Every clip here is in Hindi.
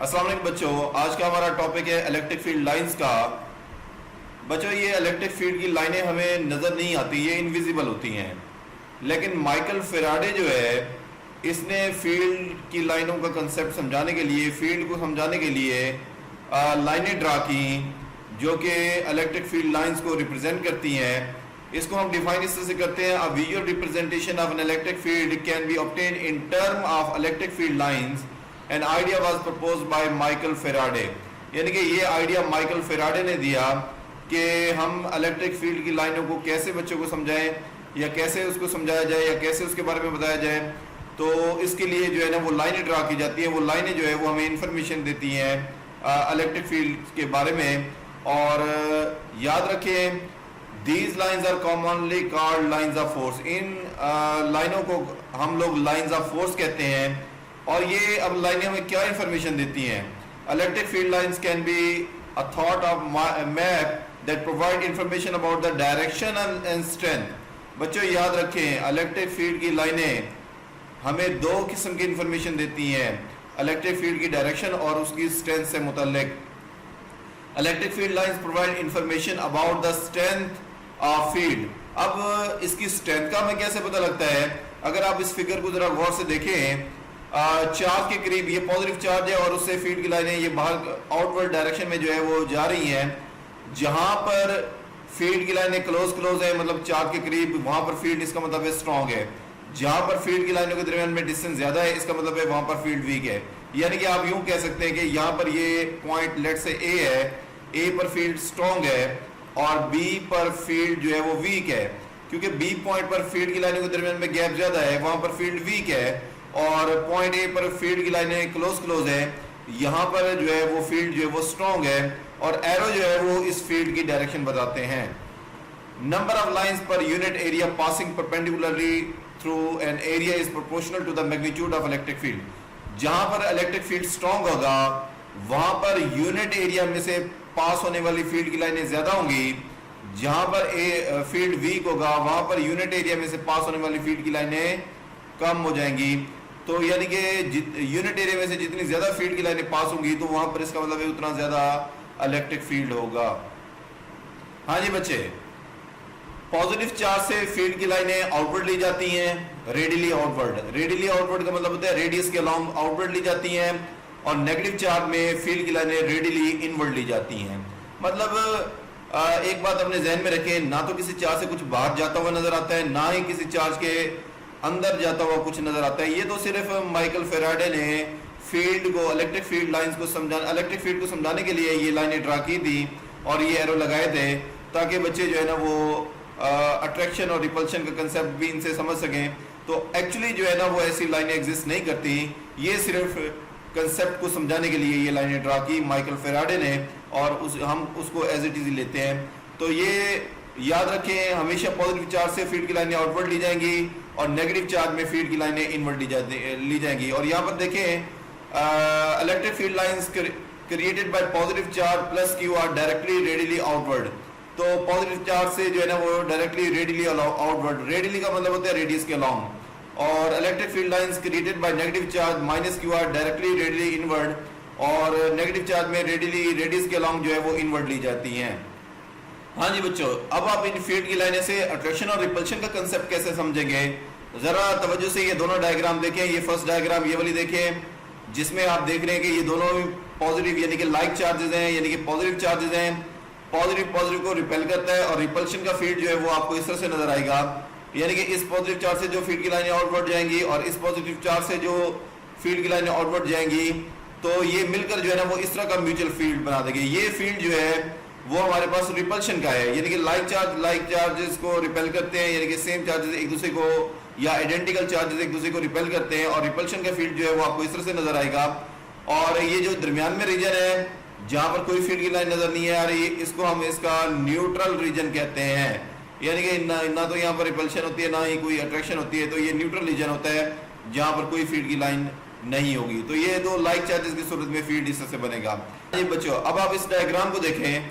अस्सलाम वालेकुम बच्चों, आज का हमारा टॉपिक है इलेक्ट्रिक फील्ड लाइंस का। बच्चों, ये इलेक्ट्रिक फील्ड की लाइनें हमें नज़र नहीं आती, ये इनविजिबल होती हैं। लेकिन माइकल फेराडे जो है, इसने फील्ड की लाइनों का कंसेप्ट समझाने के लिए, फील्ड को समझाने के लिए लाइनें ड्रा की जो कि इलेक्ट्रिक फील्ड लाइंस को रिप्रेजेंट करती हैं। इसको हम डिफाइन इस तरह से करते हैं, a visual representation of an electric field can be obtain in term of electric field lines. An idea was proposed by Michael Faraday. यानी कि ये आइडिया माइकल फेराडे ने दिया कि हम इलेक्ट्रिक फील्ड की लाइनों को कैसे बच्चों को समझाएं, या कैसे उसको समझाया जाए, या कैसे उसके बारे में बताया जाए। तो इसके लिए जो है ना, वो लाइनें ड्रा की जाती हैं। वो लाइनें जो है वो हमें इंफॉर्मेशन देती हैं इलेक्ट्रिक फील्ड के बारे में। और याद रखें, these lines are commonly called lines of force. इन लाइनों को हम लोग लाइन्स ऑफ फोर्स कहते हैं। और ये अब लाइनें हमें क्या इंफॉर्मेशन देती हैं? Electric field lines can be a thought of map that provide information about the direction and strength. बच्चों याद रखें, इलेक्ट्रिक फील्ड की लाइनें हमें दो किस्म की इंफॉर्मेशन देती हैं, इलेक्ट्रिक फील्ड की डायरेक्शन और उसकी स्ट्रेंथ से मुतल्लिक। Electric field lines provide information about the strength of field. अब इसकी स्ट्रेंथ का हमें कैसे पता लगता है? अगर आप इस फिगर को जरा गौर से देखें, चार्ज के करीब ये पॉजिटिव चार्ज है और उससे फील्ड की लाइनें ये बाहर आउटवर्ड डायरेक्शन में जो है वो जा रही हैं। जहां पर फील्ड की लाइनें क्लोज है, मतलब चार्ज के करीब, वहां पर फील्ड इसका मतलब है स्ट्रॉन्ग है। जहां पर फील्ड की लाइनों के दरमियान में डिस्टेंस ज्यादा है, इसका मतलब है वहां पर फील्ड वीक है। यानी कि आप यूं कह सकते हैं कि यहाँ पर ये पॉइंट लेट से ए है, ए पर फील्ड स्ट्रॉन्ग है और बी पर फील्ड जो है वो वीक है। क्योंकि बी पॉइंट पर फील्ड की लाइनों के दरमियान में गैप ज्यादा है, वहां पर फील्ड वीक है। और पॉइंट ए पर फील्ड की लाइनें क्लोज है, यहाँ पर जो है वो फील्ड जो है वो स्ट्रॉन्ग है। और एरो जो है वो इस फील्ड की डायरेक्शन बताते हैं। नंबर ऑफ लाइंस पर unit area passing perpendicularly through an area is proportional to the magnitude of electric field. जहां पर इलेक्ट्रिक फील्ड स्ट्रॉन्ग होगा, वहां पर यूनिट एरिया में से पास होने वाली फील्ड की लाइनें ज्यादा होंगी। जहां पर फील्ड वीक होगा, वहां पर यूनिट एरिया में से पास होने वाली फील्ड की लाइनें कम हो जाएंगी। तो यानी कि यूनिट एरिया में से जितनी ज्यादा फील्ड की लाइनें पास होंगी, तो वहां पर इसका मतलब है उतना ज्यादा इलेक्ट्रिक फील्ड होगा। हाँ जी बच्चे, पॉजिटिव चार्ज से फील्ड की लाइनें आउटवर्ड ली जाती हैं, रेडियली आउटवर्ड। रेडियली आउटवर्ड का मतलब होता है रेडियस के अलोंग आउटवर्ड ली जाती हैं। और नेगेटिव चार्ज में फील्ड की लाइनें रेडियली इनवर्ड ली जाती हैं। मतलब एक बात अपने जहन में रखें, ना तो किसी चार्ज से कुछ बाहर जाता हुआ नजर आता है, ना ही किसी चार्ज के अंदर जाता हुआ कुछ नजर आता है। ये तो सिर्फ माइकल फेराडे ने फील्ड को, इलेक्ट्रिक फील्ड लाइंस को इलेक्ट्रिक फील्ड को समझाने के लिए ये लाइनें ड्रा की थी और ये एरो लगाए थे, ताकि बच्चे जो है ना वो अट्रैक्शन और रिपल्शन का कंसेप्ट भी इनसे समझ सकें। तो एक्चुअली जो है ना वो ऐसी लाइनें एग्जिस्ट नहीं करती, ये सिर्फ कंसेप्ट को समझाने के लिए ये लाइनें ड्रा की माइकल फेराडे ने, और हम उसको एज इट इज लेते हैं। तो ये याद रखें, हमेशा पॉजिटिव चार्ज से फील्ड की लाइनें आउटवर्ड ली जाएंगी और नेगेटिव चार्ज में फील्ड की लाइनें इनवर्ड ली जाएंगी। और यहाँ पर देखें, electric field lines created by positive charge plus Q R directly radially outward. तो पॉजिटिव चार्ज से जो है ना वो डायरेक्टली रेडियली आउटवर्ड, रेडियली का मतलब होता है रेडियस के अलोंग। और electric field lines created by negative charge minus Q R directly radially inward, और नेगेटिव चार्ज में रेडियली रेडियस के अलोंग जो है वो इनवर्ड ली जाती हैं। हाँ जी बच्चों, अब आप इन फील्ड की लाइनें से अट्रैक्शन और रिपल्शन का कंसेप्ट कैसे समझेंगे? जरा तवज्जो से ये दोनों डायग्राम देखें। ये फर्स्ट डायग्राम ये वाली देखें, जिसमें आप देख रहे हैं कि ये दोनों पॉजिटिव यानी कि लाइक चार्जेस हैं, यानी कि पॉजिटिव चार्जेस हैं। पॉजिटिव को रिपेल करता है, और रिपल्शन का फील्ड जो है वो आपको इस तरह से नजर आएगा। यानी कि इस पॉजिटिव चार्ज से जो फील्ड की लाइनें आउटवर्ड जाएंगी और इस पॉजिटिव चार्ज से जो फील्ड की लाइनें आउटवर्ड जाएंगी, तो ये मिलकर जो है ना वो इस तरह का म्यूचुअल फील्ड बना देंगे। ये फील्ड जो है वो हमारे पास रिपल्शन का है, यानी कि लाइक चार्जेस को रिपेल करते हैं, यानी कि सेम चार्जेस एक दूसरे को, या आइडेंटिकल चार्जेस एक दूसरे को रिपेल करते हैं। और रिपल्शन का फील्ड जो है वो आपको इस तरह से नजर आएगा। और ये जो दरमियान में रीजन है, जहां पर कोई फील्ड की लाइन नजर नहीं है आ रही, इसको हम इसका न्यूट्रल रीजन कहते हैं। यानी कि ना तो यहाँ पर रिपल्शन होती है, ना ही कोई अट्रैक्शन होती है। तो ये न्यूट्रल रीजन होता है जहां पर कोई फील्ड की लाइन नहीं होगी। तो ये दो लाइक चार्जेस की सूरत में फील्ड इस तरह से बनेगा। ये बच्चों, अब आप इस डायग्राम को देखें,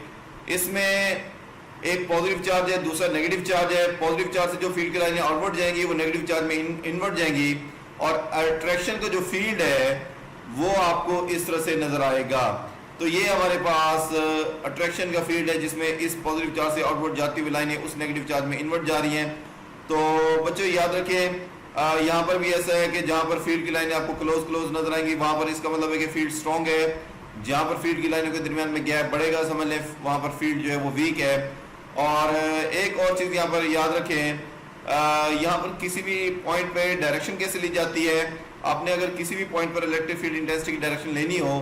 इसमें एक पॉजिटिव चार्ज है, दूसरा नेगेटिव चार्ज है। पॉजिटिव चार्ज से जो फील्ड की लाइनें आउटवर्ड जाएंगी वो नेगेटिव चार्ज में इनवर्ड जाएंगी। और अट्रैक्शन का जो फील्ड है वो आपको इस तरह से नजर आएगा। तो ये हमारे पास अट्रैक्शन का फील्ड है जिसमें इस पॉजिटिव चार्ज से आउटवर्ड जाती हुई लाइनें उस नेगेटिव चार्ज में इनवर्ट जा रही हैं। तो बच्चों याद रखें, यहाँ पर भी ऐसा है कि जहाँ पर फील्ड की लाइनें आपको क्लोज नजर आएंगी वहां पर इसका मतलब है कि फील्ड स्ट्रॉन्ग है। जहाँ पर फील्ड की लाइनों के दरमियान में गैप बढ़ेगा समझ लें वहां पर फील्ड जो है वो वीक है। और एक और चीज यहाँ पर याद रखें, यहाँ पर किसी भी पॉइंट पे डायरेक्शन कैसे ली जाती है। आपने अगर किसी भी पॉइंट पर इलेक्ट्रिक फील्ड इंटेंसिटी की डायरेक्शन लेनी हो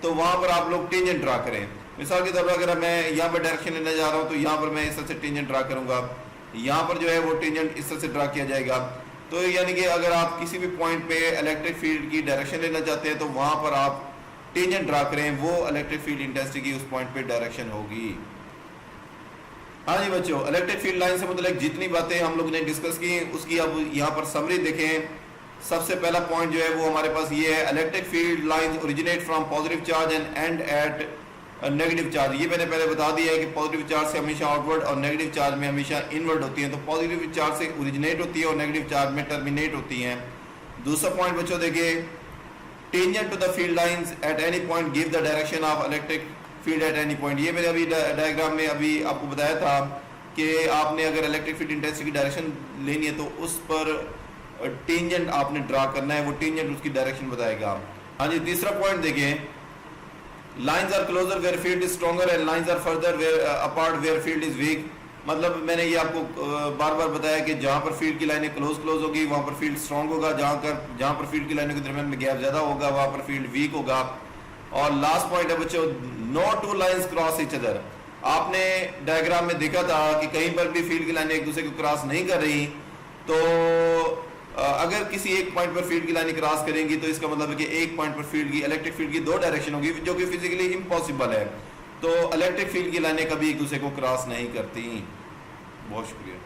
तो वहां पर आप लोग टेंजेंट ड्रा करें। मिसाल के तौर पर अगर मैं यहाँ पर डायरेक्शन लेने जा रहा हूँ तो यहाँ पर मैं इस तरह से टेंजेंट ड्रा करूंगा, यहाँ पर जो है वो टेंजेंट इस तरह से ड्रा किया जाएगा। तो यानी कि अगर आप किसी भी पॉइंट पे इलेक्ट्रिक फील्ड की डायरेक्शन लेना चाहते हैं तो वहां पर आप टेंजेंट ड्रा करें, वो इलेक्ट्रिक फील्ड इंटेंसिटी की उस पॉइंट पे डायरेक्शन होगी। हाँ जी बच्चों, इलेक्ट्रिक फील्ड लाइन से मतलब जितनी बातें हम लोग ने डिस्कस की उसकी अब यहाँ पर समरी देखें। सबसे पहला पॉइंट जो है वो हमारे पास ये है, electric field lines originate from positive charge and end at negative charge. ये मैंने पहले बता दिया है कि पॉजिटिव चार्ज से हमेशा आउटवर्ड और नेगेटिव चार्ज में हमेशा इनवर्ड होती है। तो पॉजिटिव चार्ज से ओरिजिनेट होती है और नेगेटिव चार्ज में टर्मिनेट होती हैं। दूसरा पॉइंट बच्चों देखिए, tangent to the field lines at any point give the direction of electric field at any point. ये मैंने अभी डायग्राम में अभी आपको बताया था कि आपने अगर इलेक्ट्रिक फील्ड इंटेंसिटी की डायरेक्शन लेनी है तो उस पर टेंजेंट आपने ड्रा करना है, वो टेंजेंट उसकी डायरेक्शन बताएगा। हाँ जी, तीसरा पॉइंट देखिए, lines are closer where field is stronger and lines are farther where apart where field is weak. मतलब मैंने ये आपको बार बार बताया कि जहाँ पर फील्ड की लाइनें क्लोज होगी वहाँ पर फील्ड स्ट्रॉन्ग होगा, जहाँ पर फील्ड की लाइनों के दरमियान में गैप ज्यादा होगा वहाँ पर फील्ड वीक होगा। और लास्ट पॉइंट है बच्चों, no two lines cross each other. आपने डायग्राम में देखा था कि कहीं पर भी फील्ड की लाइनें एक दूसरे को क्रॉस नहीं कर रही। तो अगर किसी एक पॉइंट पर फील्ड की लाइन क्रॉस करेंगी तो इसका मतलब है कि एक पॉइंट पर फील्ड की इलेक्ट्रिक फील्ड की दो डायरेक्शन होगी जो कि फिजिकली इम्पॉसिबल है। तो इलेक्ट्रिक फील्ड की लाइनें कभी एक दूसरे को क्रॉस नहीं करती। बहुत शुक्रिया।